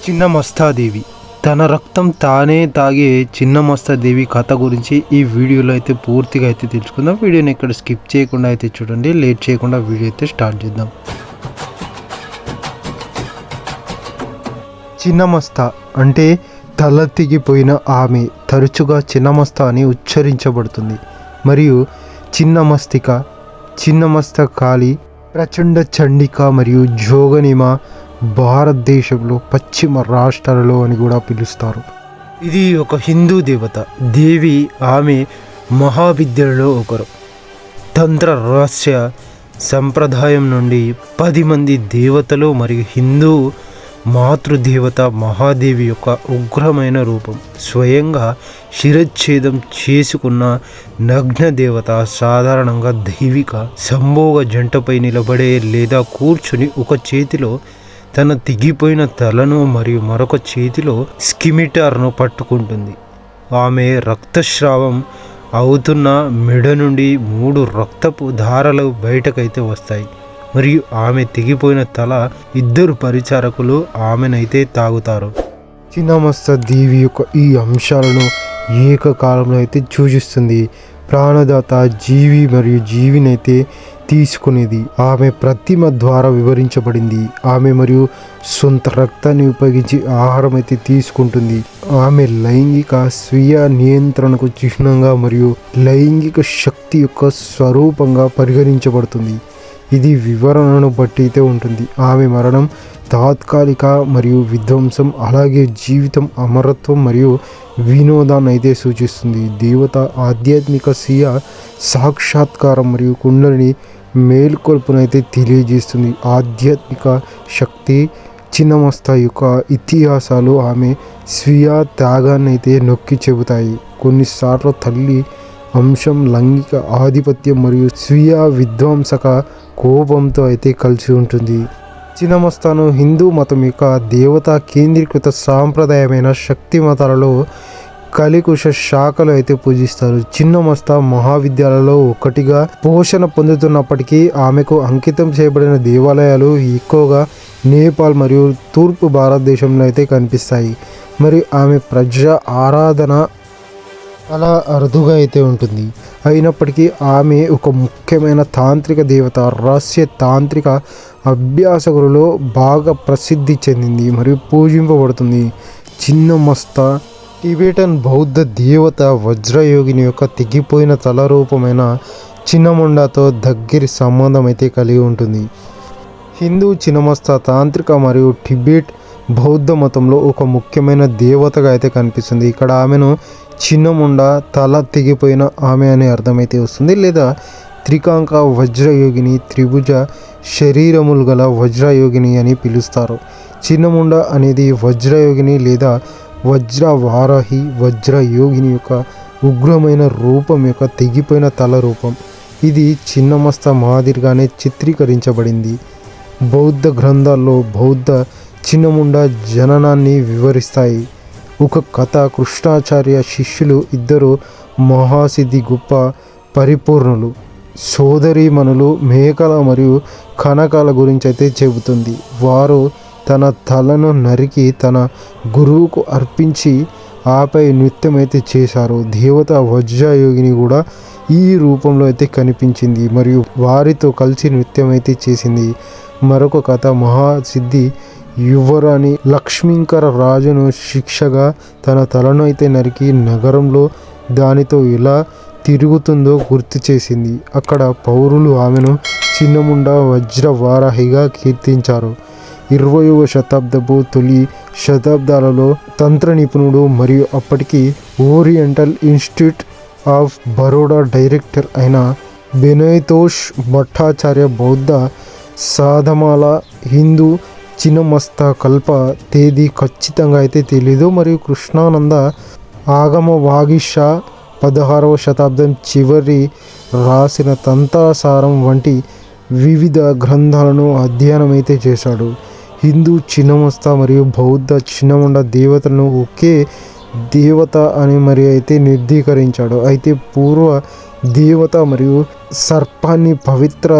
చిన్నమస్తాదేవి తన రక్తం తానే తాగే చిన్నమస్తాదేవి కథ గురించి ఈ వీడియోలో అయితే పూర్తిగా అయితే తెలుసుకుందాం. వీడియోని ఇక్కడ స్కిప్ చేయకుండా అయితే చూడండి. లేట్ చేయకుండా వీడియో అయితే స్టార్ట్ చేద్దాం. చిన్నమస్తా అంటే తల తెగిపోయిన ఆమె. తరచుగా చిన్నమస్తా అని ఉచ్చరించబడుతుంది. మరియు చిన్నమస్తిక, చిన్నమస్తకాళి, ప్రచండ చండిక మరియు జోగనిమ భారతదేశంలో పశ్చిమ రాష్ట్రాలలో అని కూడా పిలుస్తారు. ఇది ఒక హిందూ దేవత దేవి. ఆమె మహావిద్యలలో ఒకరు. తంత్ర రహస్య సంప్రదాయం నుండి 10 మంది దేవతలు మరియు హిందూ మాతృదేవత మహాదేవి యొక్క ఉగ్రమైన రూపం. స్వయంగా శిరచ్ఛేదం చేసుకున్న నగ్న దేవత సాధారణంగా దైవిక సంభోగ జంటపై నిలబడే లేదా కూర్చుని ఒక చేతిలో తన తెగిపోయిన తలను మరియు మరొక చేతిలో స్కిమిటార్ను పట్టుకుంటుంది. ఆమె రక్తస్రావం అవుతున్న మెడ నుండి 3 రక్తపు ధారలు బయటకైతే వస్తాయి. మరియు ఆమె తెగిపోయిన తల 2 పరిచారకులు ఆమెనైతే తాగుతారు. చిన్నమస్తా దేవి యొక్క ఈ అంశాలను ఏకకాలంలో అయితే సూచిస్తుంది. ప్రాణదాత జీవి మరియు జీవినైతే తీసుకునేది. ఆమె ప్రతిమ ద్వారా వివరించబడింది. ఆమె మరియు సొంత రక్తాన్ని ఉపయోగించి ఆహారం అయితే తీసుకుంటుంది. ఆమె లైంగిక స్వీయ నియంత్రణకు చిహ్నంగా మరియు లైంగిక శక్తి యొక్క స్వరూపంగా పరిగణించబడుతుంది. ఇది వివరణను బట్టి అయితే ఉంటుంది. ఆమె మరణం తాత్కాలిక మరియు విధ్వంసం, అలాగే జీవితం, అమరత్వం మరియు వినోదాన్ని అయితే సూచిస్తుంది. దేవత ఆధ్యాత్మిక స్వీయ సాక్షాత్కారం మరియు కుండలిని మేల్కొల్పునైతే తెలియజేస్తుంది. ఆధ్యాత్మిక శక్తి చిన్నమస్తా యొక్క ఇతిహాసాలు ఆమె స్వీయ త్యాగాన్ని అయితే నొక్కి చెబుతాయి. కొన్నిసార్లు తల్లి అంశం లైంగిక ఆధిపత్యం మరియు స్వీయ విధ్వంసక కోపంతో అయితే కలిసి ఉంటుంది. చిన్నమస్తాను హిందూ మతం యొక్క దేవతా కేంద్రీకృత సాంప్రదాయమైన శక్తి మతాలలో కలికుశ శాఖలు అయితే పూజిస్తారు. చిన్నమస్తా మహావిద్యాలలో ఒకటిగా పోషణ పొందుతున్నప్పటికీ ఆమెకు అంకితం చేయబడిన దేవాలయాలు ఎక్కువగా నేపాల్ మరియు తూర్పు భారతదేశంలో అయితే కనిపిస్తాయి. మరియు ఆమె ప్రజా ఆరాధన అలా అరుదుగా అయితే ఉంటుంది. అయినప్పటికీ ఆమె ఒక ముఖ్యమైన తాంత్రిక దేవత. రహస్య తాంత్రిక అభ్యాసకులలో బాగా ప్రసిద్ధి చెందింది మరియు పూజింపబడుతుంది. చిన్నమస్తా టిబెటన్ బౌద్ధ దేవత వజ్రయోగిని యొక్క తెగిపోయిన తల రూపమైన చిన్నముండాతో దగ్గరి సంబంధం అయితే కలిగి ఉంటుంది. హిందూ చిన్నమస్తా తాంత్రిక మరియు టిబెట్ బౌద్ధ మతంలో ఒక ముఖ్యమైన దేవతగా అయితే కనిపిస్తుంది. ఇక్కడ ఆమెను చిన్నముండ తల తెగిపోయిన ఆమె అనే అర్థమైతే వస్తుంది. లేదా త్రికాంక వజ్రయోగిని, త్రిభుజ శరీరములు గల వజ్రయోగిని అని పిలుస్తారు. చిన్నముండ అనేది వజ్రయోగిని లేదా వజ్రవారాహి వజ్రయోగిని యొక్క ఉగ్రమైన రూపం యొక్క తెగిపోయిన తల రూపం. ఇది చిన్నమస్తా మాదిరిగానే చిత్రీకరించబడింది. బౌద్ధ గ్రంథాల్లో బౌద్ధ చిన్నముండ జననాన్ని వివరిస్తాయి. ఒక కథ కృష్ణాచార్య శిష్యులు 2 మహాసిద్ధి గొప్ప పరిపూర్ణులు సోదరీమణులు మేకల మరియు కనకాల గురించి అయితే చెబుతుంది. వారు తన తలను నరికి తన గురువుకు అర్పించి ఆపై నృత్యం అయితే చేశారు. దేవత వజ్రయోగిని కూడా ఈ రూపంలో అయితే కనిపించింది మరియు వారితో కలిసి నృత్యం అయితే చేసింది. మరొక కథ మహాసిద్ధి యువరాణి లక్ష్మీంకర రాజును శిక్షగా తన తలను అయితే నరికి నగరంలో దానితో ఎలా తిరుగుతుందో గుర్తు చేసింది. అక్కడ పౌరులు ఆమెను చిన్నముండ వజ్రవారాహిగా కీర్తించారు. 20వ శతాబ్దపు తొలి శతాబ్దాలలో తంత్ర నిపుణుడు మరియు అప్పటికి oriental institute of Baroda director అయిన బెనోయితోష్ భట్టాచార్య బౌద్ధ సాధమాల హిందూ చిన్నమస్తా కల్ప తేదీ ఖచ్చితంగా అయితే తెలీదు. మరియు కృష్ణానంద ఆగమ వాగీషా 16వ శతాబ్దం చివరి రాసిన తంత్రసారం వంటి వివిధ గ్రంథాలను అధ్యయనం అయితే చేశాడు. హిందూ చిన్నమస్తా మరియు బౌద్ధ చిన్నముండ దేవతలను ఒకే దేవత అని మరి అయితే నిర్ధీకరించాడు. అయితే పూర్వ దేవత మరియు సర్పాన్ని పవిత్ర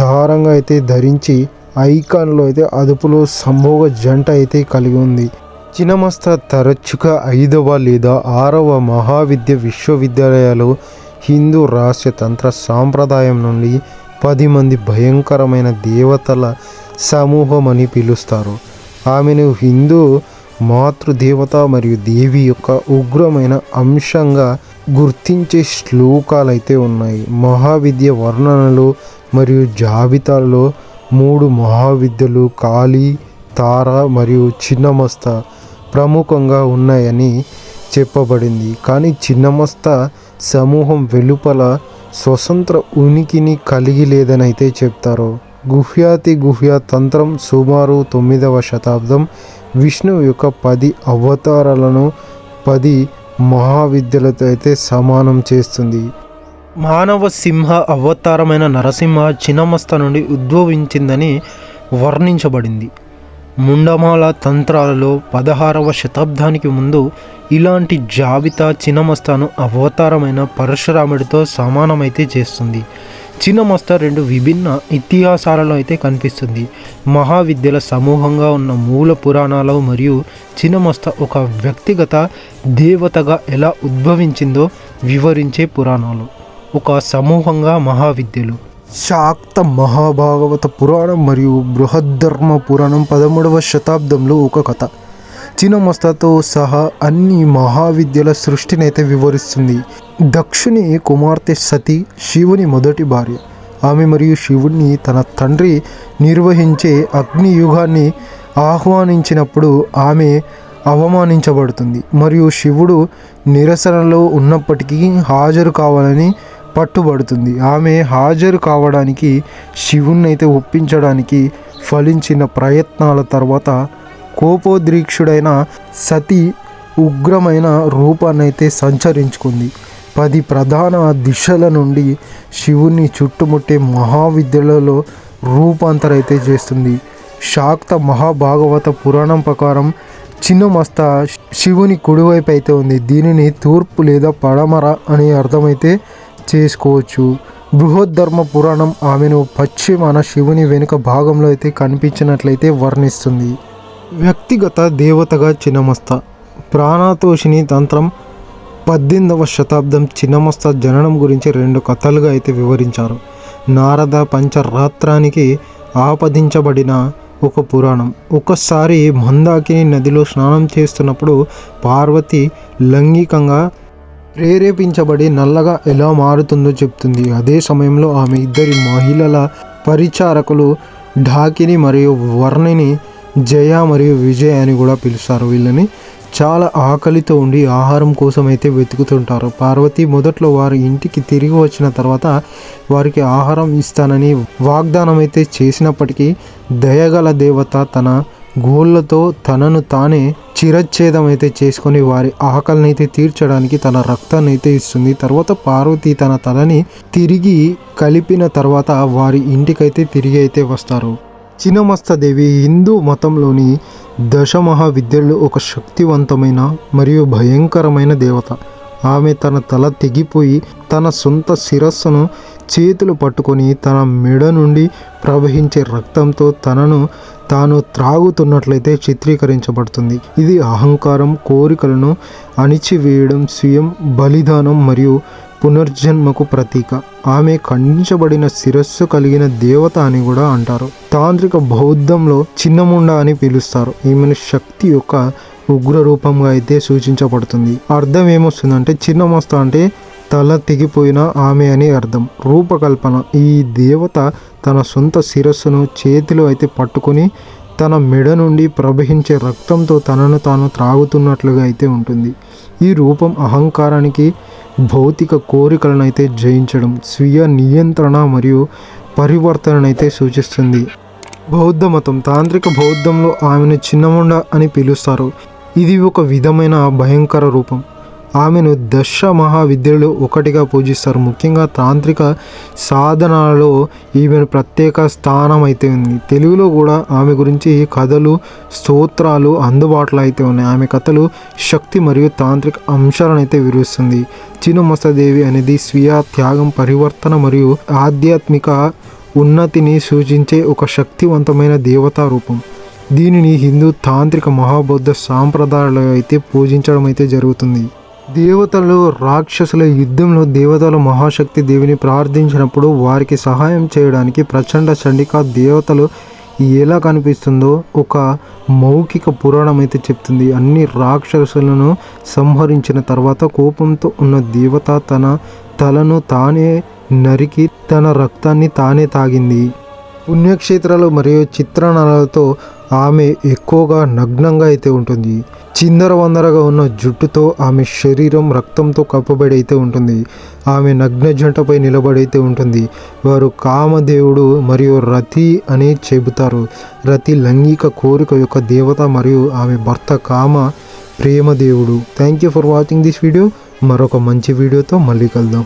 దారంగా అయితే ధరించి ఐకాన్లో అయితే అదుపులో సంభోగ జంట అయితే కలిగి ఉంది. చిన్నమస్త తరచుగా 5వ లేదా 6వ మహావిద్య విశ్వవిద్యాలయాలు హిందూ రాష్ట్ర తంత్ర సాంప్రదాయం నుండి 10 మంది భయంకరమైన దేవతల సమూహం అని పిలుస్తారు. ఆమెను హిందూ మాతృదేవత మరియు దేవి యొక్క ఉగ్రమైన అంశంగా గుర్తించే శ్లోకాలు అయితే ఉన్నాయి. మహావిద్య వర్ణనలు మరియు జాబితాలో 3 మహావిద్యలు కాళీ, తార మరియు చిన్నమస్త ప్రముఖంగా ఉన్నాయని చెప్పబడింది. కానీ చిన్నమస్త సమూహం వెలుపల స్వతంత్ర ఉనికిని కలిగి లేదని అయితే చెప్తారు. గుహ్య తంత్రం సుమారు 9వ శతాబ్దం విష్ణువు యొక్క 10 అవతారాలను 10 మహావిద్యలతో అయితే సమానం చేస్తుంది. మానవ సింహ అవతారమైన నరసింహ చిన్నమస్త నుండి ఉద్భవించిందని వర్ణించబడింది. ముండమాల తంత్రాలలో 16వ శతాబ్దానికి ముందు ఇలాంటి జాబితా చిన్నమస్తను అవతారమైన పరశురాముడితో సమానమైతే చేస్తుంది. చిన్నమస్త 2 విభిన్న ఇతిహాసాలలో అయితే కనిపిస్తుంది. మహావిద్యల సమూహంగా ఉన్న మూల పురాణాలు మరియు చిన్నమస్త ఒక వ్యక్తిగత దేవతగా ఎలా ఉద్భవించిందో వివరించే పురాణాలు. ఒక సమూహంగా మహావిద్యలు శాక్త మహాభాగవత పురాణం మరియు బృహద్ధర్మ పురాణం 13వ శతాబ్దంలో ఒక కథ. చిన్నమస్తతో సహా అన్ని మహావిద్యల సృష్టిని అయితే వివరిస్తుంది. దక్షుని కుమార్తె సతి శివుని మొదటి భార్య. ఆమె మరియు శివుడిని తన తండ్రి నిర్వహించే అగ్నియుగాన్ని ఆహ్వానించినప్పుడు ఆమె అవమానించబడుతుంది మరియు శివుడు నిరసనలో ఉన్నప్పటికీ హాజరు కావాలని పట్టుబడుతుంది. ఆమె హాజరు కావడానికి శివుణ్ణి అయితే ఒప్పించడానికి ఫలించిన ప్రయత్నాల తర్వాత కోపోద్రీక్షుడైన సతి ఉగ్రమైన రూపాన్ని అయితే సంచరించుకుంది. 10 ప్రధాన దిశల నుండి శివుని చుట్టుముట్టే మహావిద్యలలో రూపాంతరం అయితే చేస్తుంది. శాక్త మహాభాగవత పురాణం ప్రకారం చిన్నమస్త శివుని కుడివైపు అయితే ఉంది. దీనిని తూర్పు లేదా పడమర అనే అర్థమైతే చేసుకోవచ్చు. బృహద్ధర్మ పురాణం ఆమెను పశ్చిమాన శివుని వెనుక భాగంలో అయితే కనిపించినట్లయితే వర్ణిస్తుంది. వ్యక్తిగత దేవతగా చిన్నమస్త ప్రాణతోషిని తంత్రం 18వ శతాబ్దం చిన్నమస్త జననం గురించి 2 కథలుగా అయితే వివరించారు. నారద పంచరాత్రానికి ఆపాదించబడిన ఒక పురాణం. ఒకసారి మందాకిని నదిలో స్నానం చేస్తున్నప్పుడు పార్వతి లైంగికంగా ప్రేరేపించబడి నల్లగా ఎలా మారుతుందో చెప్తుంది. అదే సమయంలో ఆమె 2 మహిళల పరిచారకులు ఢాకిని మరియు వర్ణిని జయ మరియు విజయ్ అని కూడా పిలుస్తారు. వీళ్ళని చాలా ఆకలితో ఉండి ఆహారం కోసం అయితే వెతుకుతుంటారు. పార్వతి మొదట్లో వారి ఇంటికి తిరిగి వచ్చిన తర్వాత వారికి ఆహారం ఇస్తానని వాగ్దానం అయితే చేసినప్పటికీ దయగల దేవత తన గోళ్ళతో తనను తానే చిరచ్ఛేదం అయితే చేసుకొని వారి ఆకలిని అయితే తీర్చడానికి తన రక్తాన్ని అయితే ఇస్తుంది. తర్వాత పార్వతి తన తలని తిరిగి కలిపిన తర్వాత వారి ఇంటికైతే తిరిగి అయితే వస్తారు. చిన్నమస్త దేవి హిందూ మతంలోని 10 మహావిద్యల్లో ఒక శక్తివంతమైన మరియు భయంకరమైన దేవత. ఆమె తన తల తెగిపోయి తన సొంత శిరస్సును చేతులు పట్టుకొని తన మెడ నుండి ప్రవహించే రక్తంతో తనను తాను త్రాగుతున్నట్లయితే చిత్రీకరించబడుతుంది. ఇది అహంకారం, కోరికలను అణిచివేయడం, స్వయం బలిదానం మరియు పునర్జన్మకు ప్రతీక. ఆమె ఖండించబడిన శిరస్సు కలిగిన దేవత అని కూడా అంటారు. తాంత్రిక బౌద్ధంలో చిన్నముండ అని పిలుస్తారు. ఈమెను శక్తి యొక్క ఉగ్ర రూపంగా అయితే సూచించబడుతుంది. అర్థం ఏమొస్తుందంటే చిన్నమస్త అంటే తల తెగిపోయిన ఆమె అని అర్థం. రూపకల్పన ఈ దేవత తన సొంత శిరస్సును చేతిలో అయితే పట్టుకొని తన మెడ నుండి ప్రవహించే రక్తంతో తనను తాను త్రాగుతున్నట్లుగా అయితే ఉంటుంది. ఈ రూపం అహంకారానికి, భౌతిక కోరికలను అయితే జయించడం, స్వీయ నియంత్రణ మరియు పరివర్తననైతే సూచిస్తుంది. బౌద్ధ మతం తాంత్రిక బౌద్ధంలో ఆమెను చిన్నముండ అని పిలుస్తారు. ఇది ఒక విధమైన భయంకర రూపం. ఆమెను 10 మహావిద్యలో ఒకటిగా పూజిస్తారు. ముఖ్యంగా తాంత్రిక సాధనాలలో ఈమెను ప్రత్యేక స్థానం అయితే ఉంది. తెలుగులో కూడా ఆమె గురించి కథలు, స్తోత్రాలు అందుబాటులో అయితే ఉన్నాయి. ఆమె కథలు శక్తి మరియు తాంత్రిక అంశాలను అయితే వివరిస్తుంది. చిన్నమస్త దేవి అనేది స్వీయ త్యాగం, పరివర్తన మరియు ఆధ్యాత్మిక ఉన్నతిని సూచించే ఒక శక్తివంతమైన దేవతా రూపం. దీనిని హిందూ తాంత్రిక మహాబౌద్ధ సాంప్రదాయాలు అయితే పూజించడం అయితే జరుగుతుంది. దేవతలు రాక్షసుల యుద్ధంలో దేవతల మహాశక్తి దేవిని ప్రార్థించినప్పుడు వారికి సహాయం చేయడానికి ప్రచండ చండికా దేవతలు ఎలా కనిపిస్తుందో ఒక మౌఖిక పురాణం అయితే చెప్తుంది. అన్ని రాక్షసులను సంహరించిన తర్వాత కోపంతో ఉన్న దేవత తన తలను తానే నరికి తన రక్తాన్ని తానే తాగింది. పుణ్యక్షేత్రాలు మరియు చిత్రణాలతో ఆమె ఎక్కువగా నగ్నంగా అయితే ఉంటుంది. చిందరవందరగా ఉన్న జుట్టుతో ఆమె శరీరం రక్తంతో కప్పబడి అయితే ఉంటుంది. ఆమె నగ్న జంటపై నిలబడైతే ఉంటుంది. వారు కామదేవుడు మరియు రతి అని చెబుతారు. రతి లైంగిక కోరిక యొక్క దేవత మరియు ఆమె భర్త కామ ప్రేమ దేవుడు. Thank you for watching this video. మరొక మంచి వీడియోతో మళ్ళీ కలుద్దాం.